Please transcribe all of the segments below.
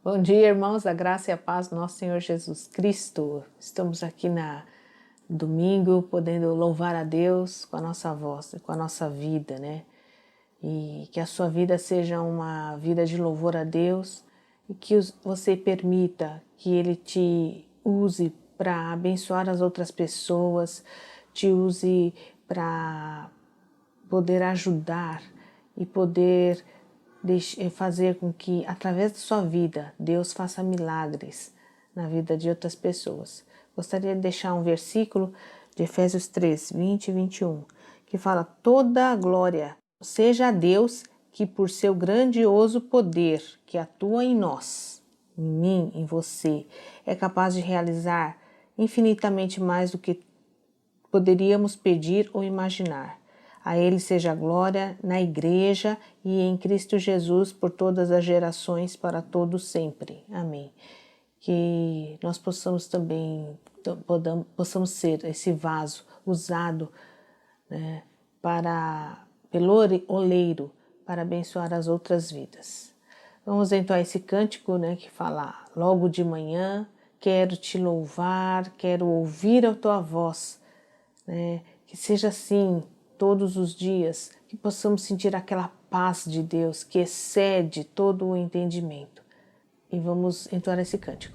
Bom dia, irmãos, a graça e a paz do nosso Senhor Jesus Cristo. Estamos aqui na domingo, podendo louvar a Deus com a nossa voz, com a nossa vida, né? E que a sua vida seja uma vida de louvor a Deus e que você permita que Ele te use para abençoar as outras pessoas, te use para poder ajudar e poder fazer com que, através da sua vida, Deus faça milagres na vida de outras pessoas. Gostaria de deixar um versículo de Efésios 3, 20 e 21, que fala: toda a glória seja a Deus, que por seu grandioso poder que atua em nós, em mim, em você, é capaz de realizar infinitamente mais do que poderíamos pedir ou imaginar. A Ele seja a glória na Igreja e em Cristo Jesus por todas as gerações, para todos sempre. Amém. Que nós possamos também, possamos ser esse vaso usado, né, pelo oleiro para abençoar as outras vidas. Vamos então a esse cântico, né, que fala: logo de manhã quero te louvar, quero ouvir a tua voz, né? Que seja assim todos os dias, que possamos sentir aquela paz de Deus que excede todo o entendimento. E vamos entoar esse cântico.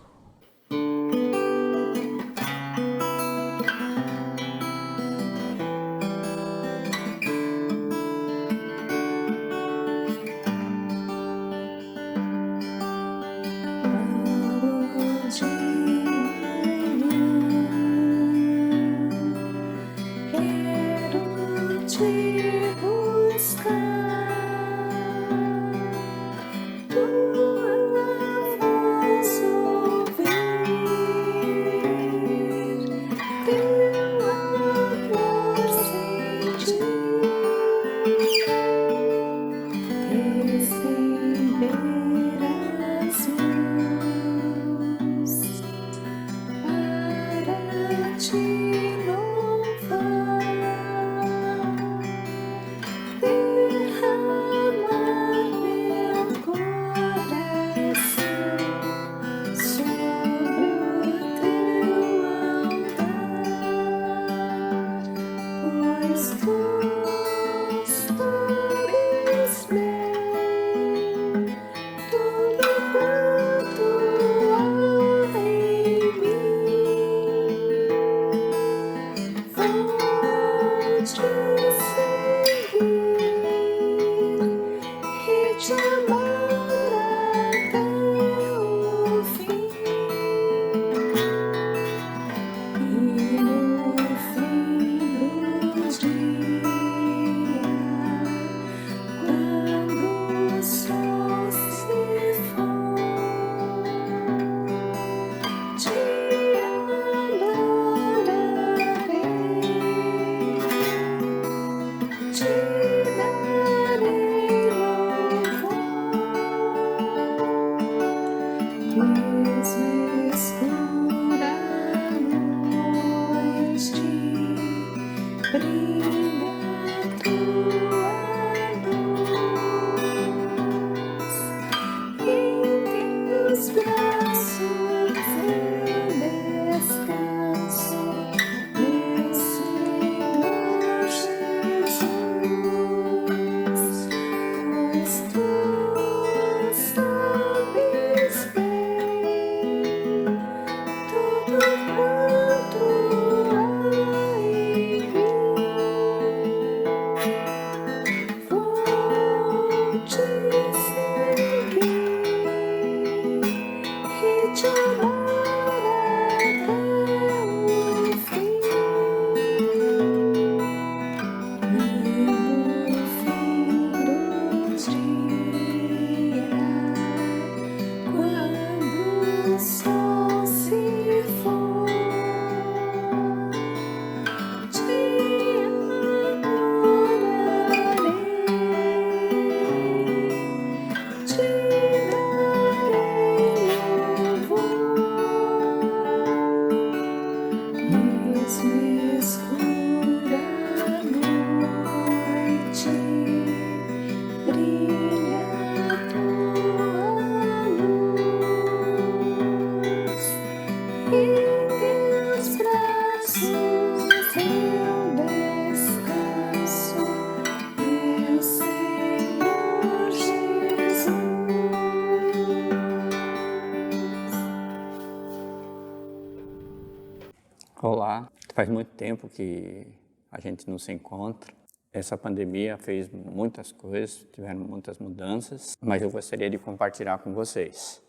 Olá, faz muito tempo que a gente não se encontra. Essa pandemia fez muitas coisas, tiveram muitas mudanças, mas eu gostaria de compartilhar com vocês.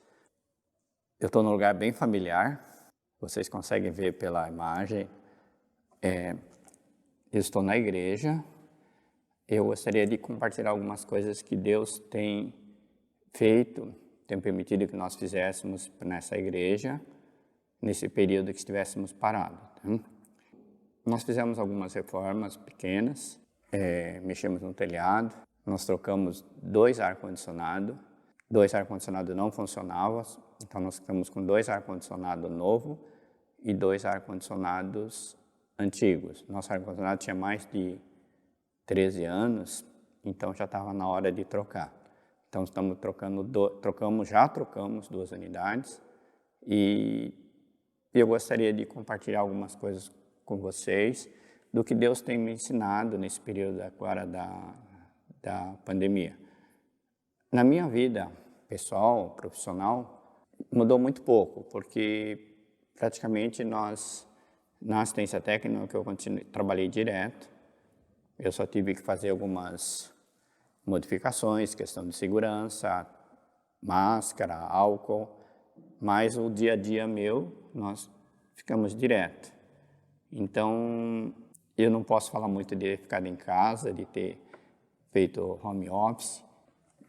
Eu estou num lugar bem familiar, vocês conseguem ver pela imagem. Eu estou na igreja. Eu gostaria de compartilhar algumas coisas que Deus tem feito, tem permitido que nós fizéssemos nessa igreja, nesse período que estivéssemos parados. Tá? Nós fizemos algumas reformas pequenas, mexemos no telhado, nós trocamos 2 ar-condicionados, 2 ar-condicionados não funcionavam, então nós estamos com 2 ar-condicionados novos e 2 ar-condicionados antigos. Nosso ar-condicionado tinha mais de 13 anos, então já estava na hora de trocar. Então estamos já trocamos 2 unidades e eu gostaria de compartilhar algumas coisas com vocês do que Deus tem me ensinado nesse período agora da pandemia. Na minha vida pessoal, profissional, mudou muito pouco, porque praticamente na assistência técnica eu trabalhei direto. Eu só tive que fazer algumas modificações, questão de segurança, máscara, álcool, mas o dia a dia meu, nós ficamos direto. Então, eu não posso falar muito de ficar em casa, de ter feito home office,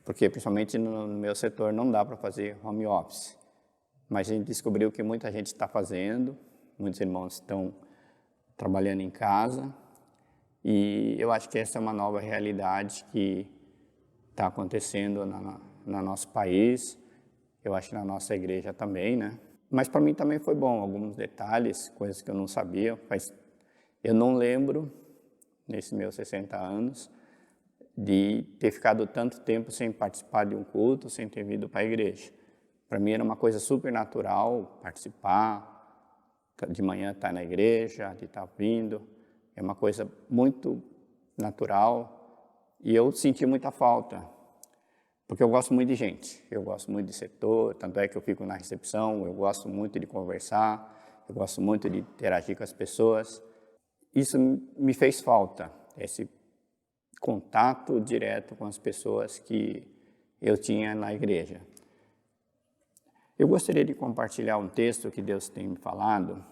porque principalmente no meu setor não dá para fazer home office. Mas a gente descobriu que muita gente está fazendo, muitos irmãos estão trabalhando em casa, e eu acho que essa é uma nova realidade que está acontecendo no nosso país, eu acho que na nossa igreja também, né? Mas para mim também foi bom, alguns detalhes, coisas que eu não sabia. Eu não lembro, nesses meus 60 anos, de ter ficado tanto tempo sem participar de um culto, sem ter vindo para a igreja. Para mim era uma coisa super natural participar, de manhã estar na igreja, de estar vindo. É uma coisa muito natural e eu senti muita falta, porque eu gosto muito de gente, eu gosto muito de setor, tanto é que eu fico na recepção, eu gosto muito de conversar, eu gosto muito de interagir com as pessoas. Isso me fez falta, esse contato direto com as pessoas que eu tinha na igreja. Eu gostaria de compartilhar um texto que Deus tem me falado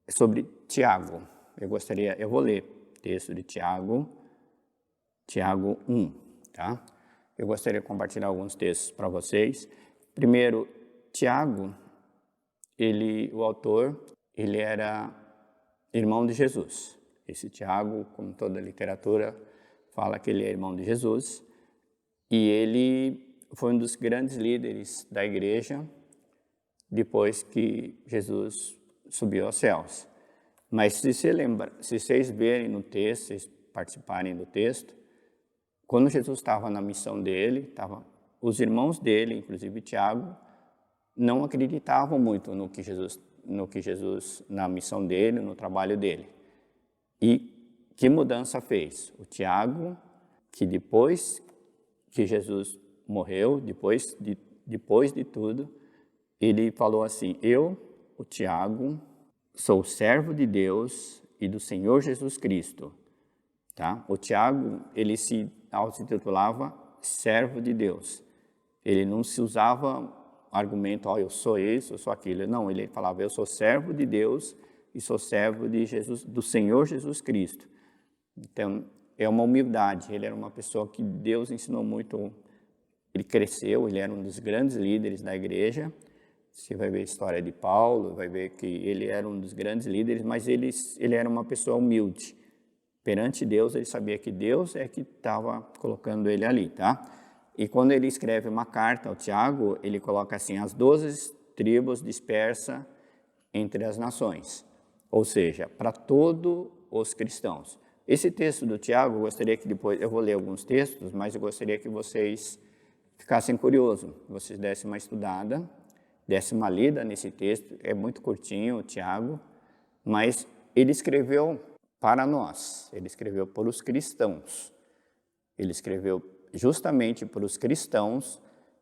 sobre Tiago. Eu vou ler o texto de Tiago 1, tá? Eu gostaria de compartilhar alguns textos para vocês. Primeiro, Tiago, o autor, ele era irmão de Jesus. Esse Tiago, como toda a literatura, fala que ele é irmão de Jesus. E ele foi um dos grandes líderes da igreja depois que Jesus subiu aos céus. Mas se vocês verem no texto, vocês participarem do texto, quando Jesus estava na missão dele, os irmãos dele, inclusive Tiago, não acreditavam muito no que Jesus, na missão dele, no trabalho dele. E que mudança fez? O Tiago, que depois que Jesus morreu, depois de tudo, ele falou assim: eu, o Tiago, sou servo de Deus e do Senhor Jesus Cristo. Tá? O Tiago, ele se auto-intitulava servo de Deus. Ele não se usava argumento, eu sou isso, eu sou aquilo. Não, ele falava, eu sou servo de Deus e sou servo de Jesus, do Senhor Jesus Cristo. Então, é uma humildade. Ele era uma pessoa que Deus ensinou muito. Ele cresceu, ele era um dos grandes líderes da igreja. Você vai ver a história de Paulo, vai ver que ele era um dos grandes líderes, mas ele era uma pessoa humilde. Perante Deus, ele sabia que Deus é que estava colocando ele ali, tá? E quando ele escreve uma carta ao Tiago, ele coloca assim, as 12 tribos dispersas entre as nações. Ou seja, para todos os cristãos. Esse texto do Tiago, eu gostaria que depois, eu vou ler alguns textos, mas eu gostaria que vocês ficassem curiosos, vocês dessem uma estudada, dessem uma lida nesse texto. É muito curtinho o Tiago, mas ele escreveu para nós, ele escreveu para os cristãos, ele escreveu justamente para os cristãos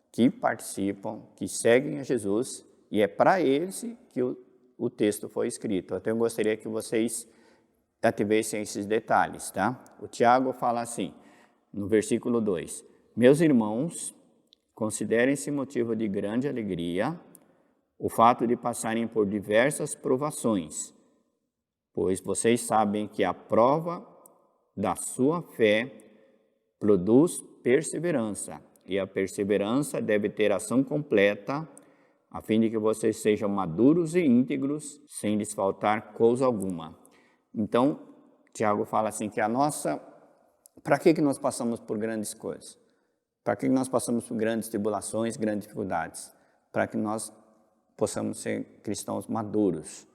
que participam, que seguem a Jesus, e é para eles que o texto foi escrito. Então, eu gostaria que vocês ativessem esses detalhes, tá? O Tiago fala assim, no versículo 2, meus irmãos, considerem-se motivo de grande alegria o fato de passarem por diversas provações, pois vocês sabem que a prova da sua fé produz perseverança, e a perseverança deve ter ação completa, a fim de que vocês sejam maduros e íntegros, sem lhes faltar coisa alguma. Então, Tiago fala assim que para que nós passamos por grandes coisas? Para que nós passamos por grandes tribulações, grandes dificuldades? Para que nós possamos ser cristãos maduros.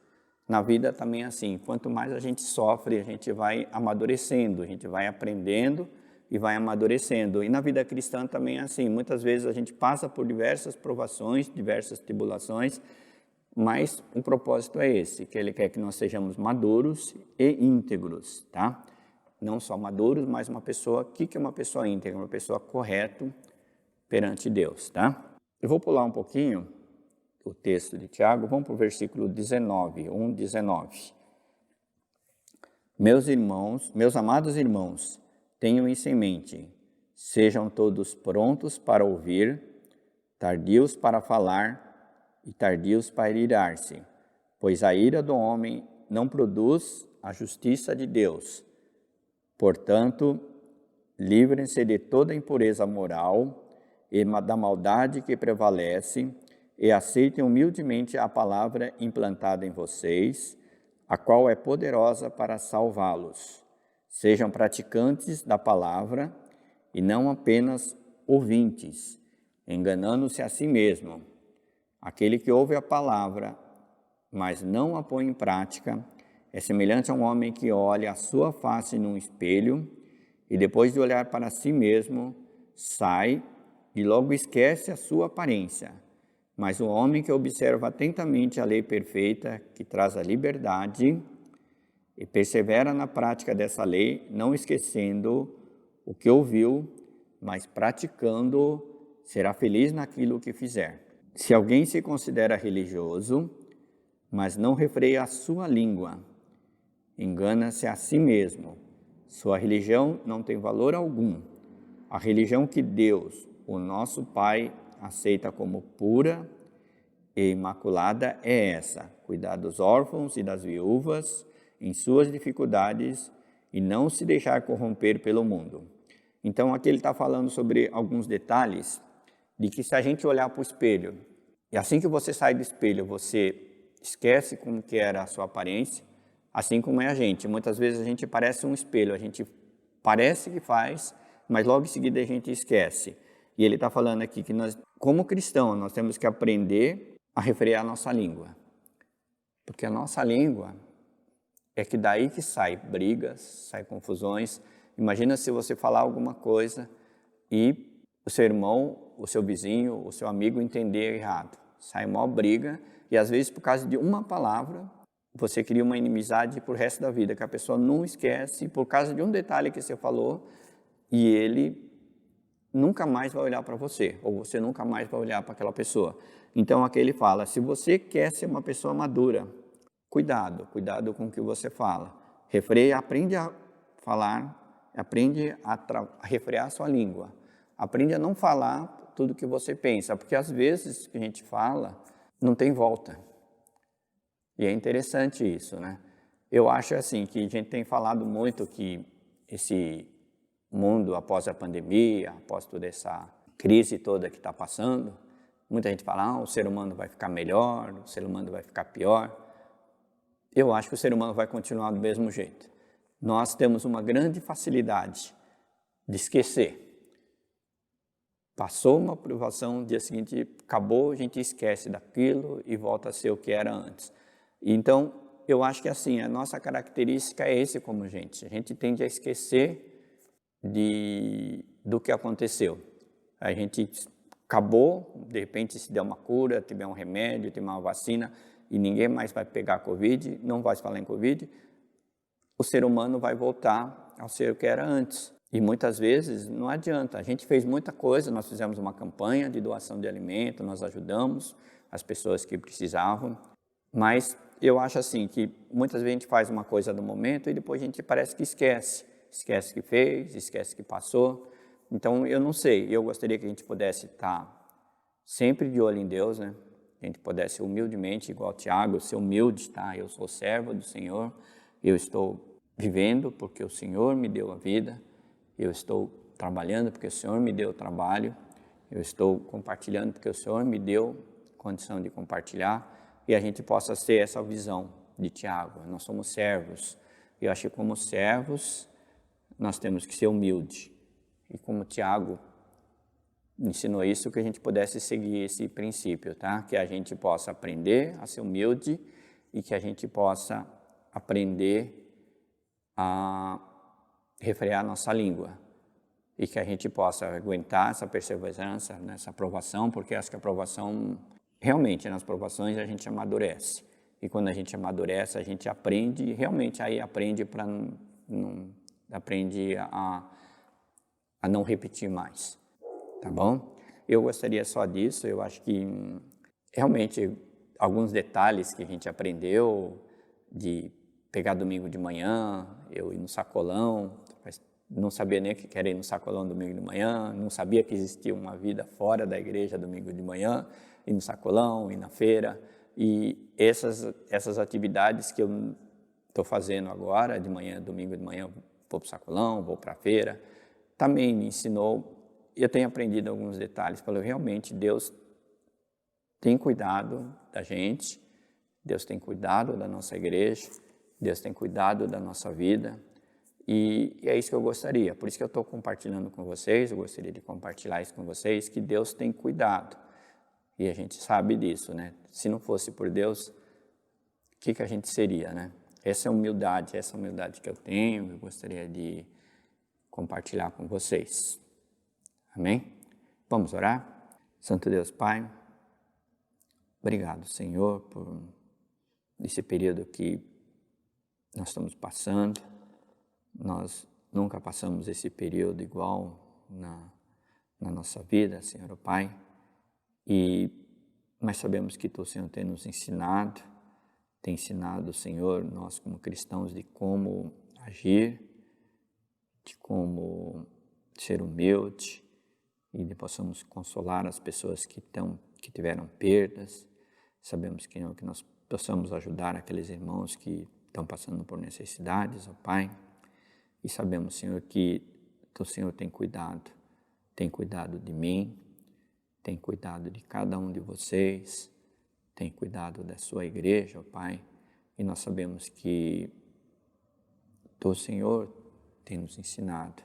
Na vida também é assim, quanto mais a gente sofre, a gente vai amadurecendo, a gente vai aprendendo e vai amadurecendo. E na vida cristã também é assim, muitas vezes a gente passa por diversas provações, diversas tribulações, mas o propósito é esse, que Ele quer que nós sejamos maduros e íntegros, tá? Não só maduros, mas uma pessoa, o que é uma pessoa íntegra? Uma pessoa correta perante Deus, tá? Eu vou pular um pouquinho o texto de Tiago, vamos para o versículo 19, 1:19. Meus amados irmãos, tenham isso em mente, sejam todos prontos para ouvir, tardios para falar e tardios para irar-se, pois a ira do homem não produz a justiça de Deus. Portanto, livrem-se de toda impureza moral e da maldade que prevalece e aceitem humildemente a palavra implantada em vocês, a qual é poderosa para salvá-los. Sejam praticantes da palavra e não apenas ouvintes, enganando-se a si mesmo. Aquele que ouve a palavra, mas não a põe em prática, é semelhante a um homem que olha a sua face num espelho e depois de olhar para si mesmo, sai e logo esquece a sua aparência. Mas o homem que observa atentamente a lei perfeita, que traz a liberdade, e persevera na prática dessa lei, não esquecendo o que ouviu, mas praticando, será feliz naquilo que fizer. Se alguém se considera religioso, mas não refreia a sua língua, engana-se a si mesmo. Sua religião não tem valor algum. A religião que Deus, o nosso Pai, aceita como pura e imaculada é essa: cuidar dos órfãos e das viúvas em suas dificuldades e não se deixar corromper pelo mundo. Então aqui ele está falando sobre alguns detalhes de que se a gente olhar para o espelho, e assim que você sai do espelho, você esquece como que era a sua aparência, assim como é a gente. Muitas vezes a gente parece um espelho, a gente parece que faz, mas logo em seguida a gente esquece. E ele está falando aqui que nós, como cristãos, nós temos que aprender a refrear a nossa língua. Porque a nossa língua é que daí que sai brigas, sai confusões. Imagina se você falar alguma coisa e o seu irmão, o seu vizinho, o seu amigo entender errado. Sai maior briga e às vezes por causa de uma palavra você cria uma inimizade pro resto da vida, que a pessoa não esquece por causa de um detalhe que você falou e ele nunca mais vai olhar para você, ou você nunca mais vai olhar para aquela pessoa. Então aqui ele fala, se você quer ser uma pessoa madura, cuidado com o que você fala. Refreia, aprende a falar, aprende a refrear a sua língua. Aprende a não falar tudo o que você pensa, porque às vezes que a gente fala, não tem volta. E é interessante isso, né? Eu acho assim, que a gente tem falado muito que esse mundo após a pandemia, após toda essa crise toda que está passando, muita gente fala, o ser humano vai ficar melhor, o ser humano vai ficar pior. Eu acho que o ser humano vai continuar do mesmo jeito. Nós temos uma grande facilidade de esquecer. Passou uma provação, no dia seguinte acabou, a gente esquece daquilo e volta a ser o que era antes. Então, eu acho que assim, a nossa característica é esse como gente. A gente tende a esquecer do que aconteceu. A gente acabou, de repente se der uma cura, tiver um remédio, tiver uma vacina e ninguém mais vai pegar Covid, não vai falar em Covid, o ser humano vai voltar ao ser o que era antes. E muitas vezes não adianta, a gente fez muita coisa, nós fizemos uma campanha de doação de alimento, nós ajudamos as pessoas que precisavam, mas eu acho assim, que muitas vezes a gente faz uma coisa no momento e depois a gente parece que esquece. Esquece que fez, esquece que passou. Então, eu não sei, eu gostaria que a gente pudesse estar sempre de olho em Deus, né? Que a gente pudesse humildemente, igual Tiago, ser humilde, tá? Eu sou servo do Senhor, eu estou vivendo porque o Senhor me deu a vida, eu estou trabalhando porque o Senhor me deu o trabalho, eu estou compartilhando porque o Senhor me deu condição de compartilhar, e a gente possa ter essa visão de Tiago. Nós somos servos, e eu acho que como servos nós temos que ser humildes, e como Tiago ensinou isso, que a gente pudesse seguir esse princípio, tá? Que a gente possa aprender a ser humilde e que a gente possa aprender a refrear nossa língua e que a gente possa aguentar essa perseverança, nessa aprovação, porque acho que a aprovação, realmente nas provações a gente amadurece. E quando a gente amadurece, a gente aprende, realmente aí aprende para aprende a não repetir mais. Tá bom? Eu gostaria só disso, eu acho que realmente alguns detalhes que a gente aprendeu de pegar domingo de manhã, eu ir no sacolão, não sabia nem o que era ir no sacolão domingo de manhã, não sabia que existia uma vida fora da igreja domingo de manhã, ir no sacolão, ir na feira, e essas atividades que eu estou fazendo agora, de manhã, domingo de manhã, vou para o sacolão, vou para a feira, também me ensinou. Eu tenho aprendido alguns detalhes, falei, realmente Deus tem cuidado da gente, Deus tem cuidado da nossa igreja, Deus tem cuidado da nossa vida, e é isso que eu gostaria, por isso que eu estou compartilhando com vocês, eu gostaria de compartilhar isso com vocês, que Deus tem cuidado, e a gente sabe disso, né? Se não fosse por Deus, o que a gente seria, né? Essa humildade que eu tenho, eu gostaria de compartilhar com vocês. Amém? Vamos orar? Santo Deus Pai, obrigado, Senhor, por esse período que nós estamos passando. Nós nunca passamos esse período igual na nossa vida, Senhor Pai. E nós sabemos que Tu, Senhor, tem nos ensinado, Senhor, nós como cristãos, de como agir, de como ser humilde, e possamos consolar as pessoas que tiveram perdas. Sabemos que nós possamos ajudar aqueles irmãos que estão passando por necessidades, ó Pai. E sabemos, Senhor, que o Senhor tem cuidado de mim, tem cuidado de cada um de vocês, tem cuidado da sua igreja, ó Pai. E nós sabemos que o Senhor tem nos ensinado,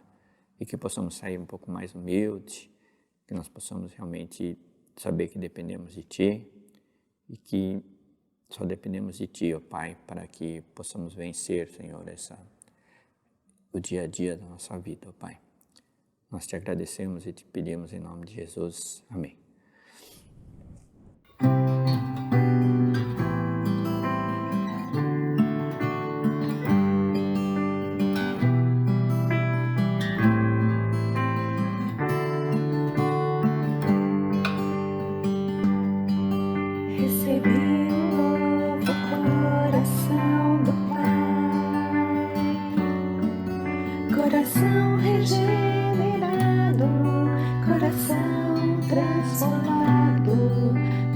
e que possamos sair um pouco mais humildes, que nós possamos realmente saber que dependemos de Ti e que só dependemos de Ti, ó Pai, para que possamos vencer, Senhor, o dia a dia da nossa vida, ó Pai. Nós Te agradecemos e Te pedimos em nome de Jesus. Amém. Coração regenerado, coração transformado,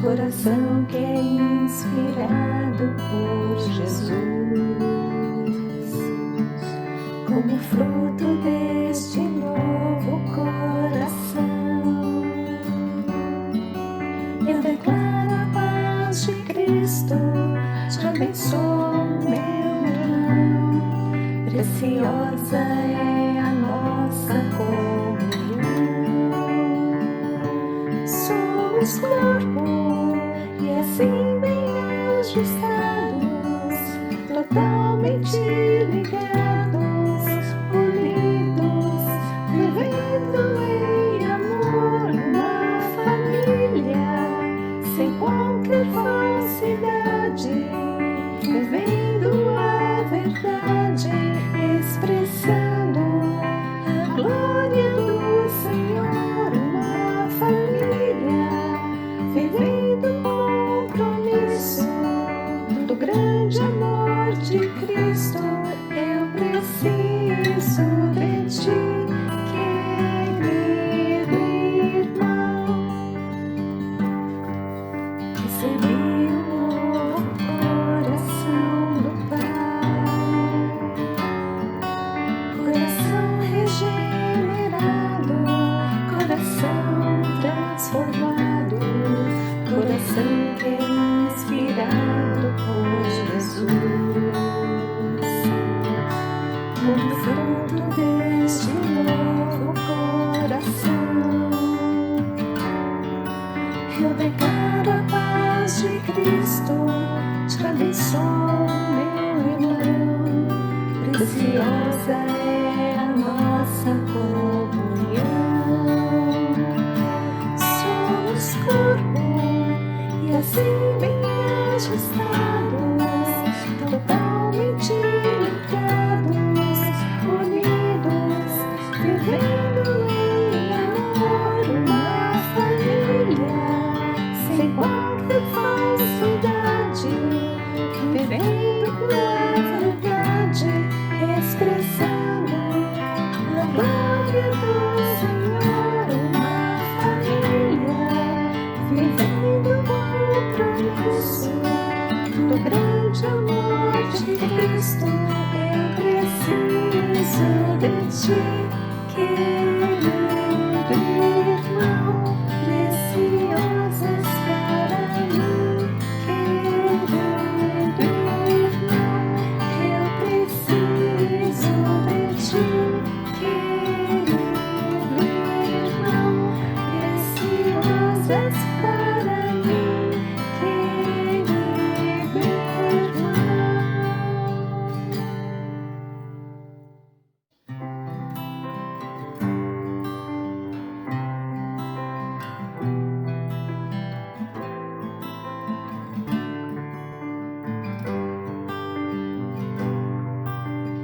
coração que é inspirado por Jesus. Como fruto deste novo coração, eu declaro a paz de Cristo, te abençoo, meu irmão. Preciosa é a nossa comunhão. Somos corpo e assim bem ajustados, totalmente ligados, unidos, vivendo em amor, uma família, sem qualquer falsidade, vivendo a verdade, expressando a glória do Senhor, uma família, vivendo um compromisso do grande recebi um novo coração do Pai, coração regenerado, coração transformado, coração que é inspirado por Jesus. Como fruto deste novo coração, eu declaro a paz de Cristo, te abençoo, meu irmão. Preciosa é a nossa comunhão. Somos corpo e assim bem ajustados, totalmente ligados, unidos, vivendo em amor, uma família, sem qualquer falsidade, vivendo pela verdade, expressando a glória do Senhor, uma família, vivendo com o compromisso do grande amor de Cristo. Eu preciso de ti, querido irmão, preciosas para mim, querido irmão. Eu preciso de ti, querido irmão, preciosas para mim, querido irmão.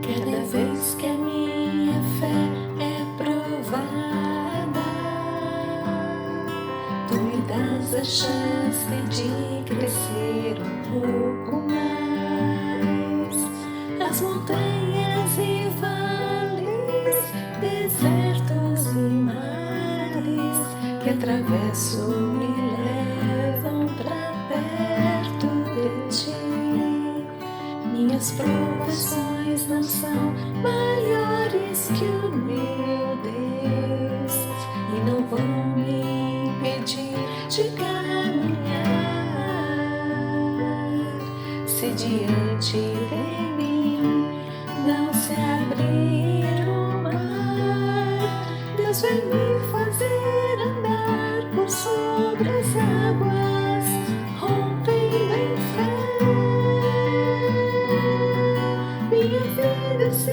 Cada vez que a minha fé é provada, tu me dás a chance de crescer um pouco mais. As montanhas e vales, desertos e mares que atravesso me levam pra perto de ti. Minhas provações não são maiores que o meu Deus e não vão me impedir de caminhar. Se diante de mim não se abrir o mar, Deus vai me fazer andar por sobre as águas, rompendo em fé. Minha vida se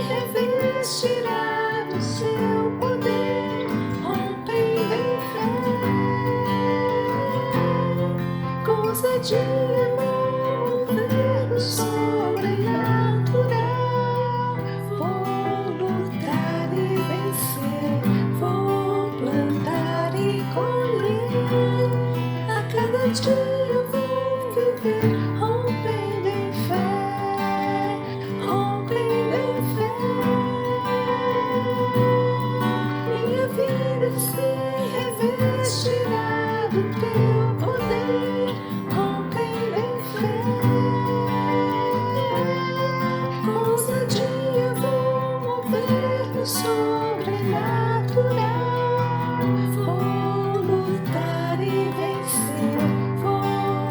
revestirá do seu poder, rompendo em fé. Com ousadia, mover o sobrenatural, vou lutar e vencer, vou plantar e colher. A cada dia eu vou viver, rompendo em fé, rompendo em fé. Minha vida se revestirá do teu poder, rompendo em fé. Com ousadia vou mover no sobrenatural, vou lutar e vencer, vou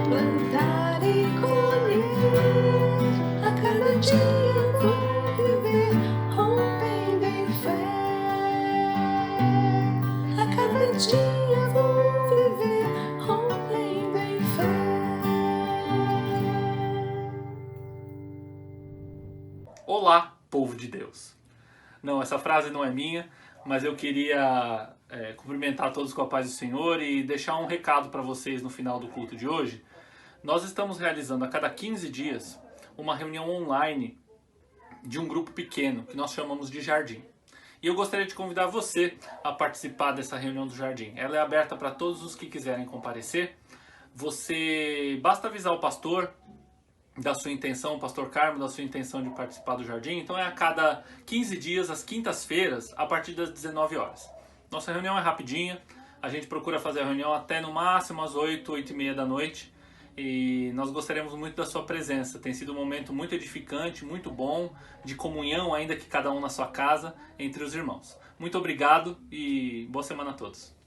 plantar e colher. A cada dia eu vou viver, rompendo em fé. A cada dia eu vou viver, rompendo em fé. Olá, povo de Deus. Não, essa frase não é minha, mas eu queria cumprimentar todos com a paz do Senhor e deixar um recado para vocês no final do culto de hoje. Nós estamos realizando a cada 15 dias uma reunião online de um grupo pequeno que nós chamamos de Jardim. E eu gostaria de convidar você a participar dessa reunião do Jardim. Ela é aberta para todos os que quiserem comparecer. Você basta avisar o pastor da sua intenção, o pastor Carmo, da sua intenção de participar do Jardim. Então é a cada 15 dias, às quintas-feiras, a partir das 19 horas. Nossa reunião é rapidinha, a gente procura fazer a reunião até no máximo às 8, 8 e meia da noite. e nós gostaríamos muito da sua presença. Tem sido um momento muito edificante, muito bom, de comunhão, ainda que cada um na sua casa, entre os irmãos. Muito obrigado e boa semana a todos.